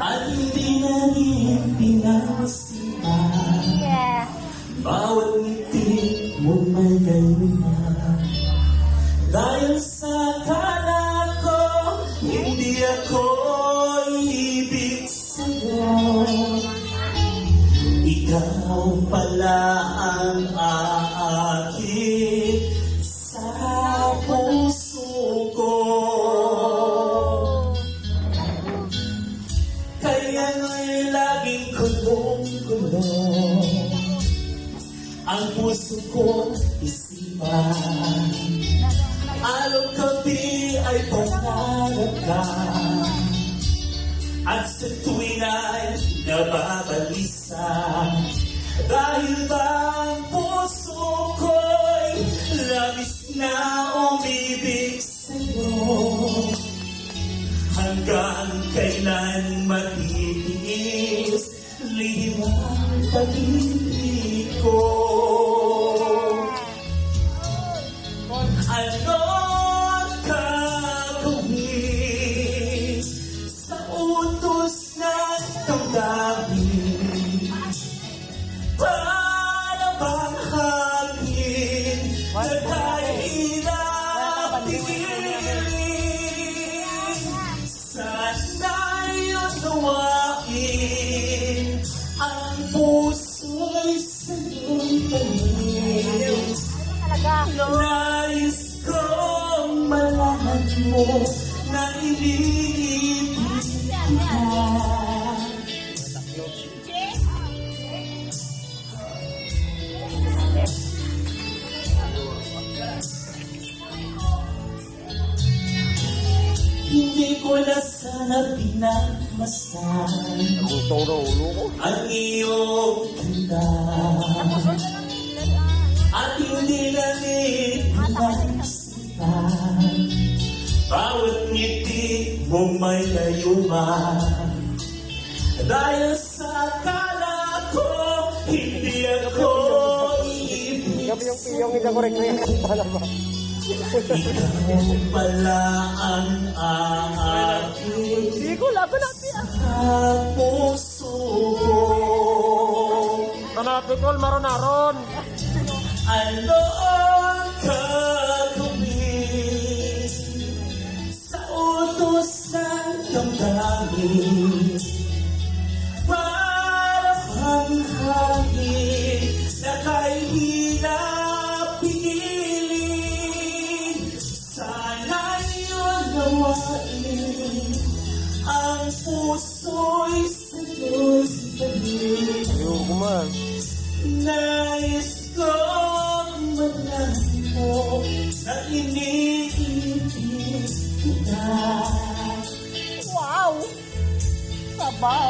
At hindi na rin pinasipan. Yeah. Bawat ngiti mo may gayuma. Dahil sa akala ko, hindi ako ibig sa'yo. Ikaw pala ang aakit sa puso ko. Kaya nga'y laging kulong-kulong ang puso ko isipan. Araw gabi ay pangarap ka, at sa tuwing ay nababalisa. Dahil ba ang puso ko'y labis na umibig sa'yo? Hanggang kailan matitiis lihim ang pag-ibig ko? Ano ang gagawin sa utos ng damdamin? Para bang hangin na kahirap tigilin? Sana'y unawain ang puso'y sa'yo'y tamis. Nais kong malaman mo na iniibig kita. Hindi ko na sana pinagmasdan ang iyong ganda. At hindi na rin pinagsipan bawat ngiti mo may gayuma. Dahil sa akala ko, hindi ako ibig sa'yo. Ikaw pala ang aakit sa puso ko. Kanapikol maron-aron. Ano ang gagawin sa utos ng damdamin? Para bang hangin na kahirap pigilin? Sana'y unawain ang puso'y sa'yo'y tamis. Ayoko man. Nais kong malaman mo na iniibig kita. Wow! Sabaw!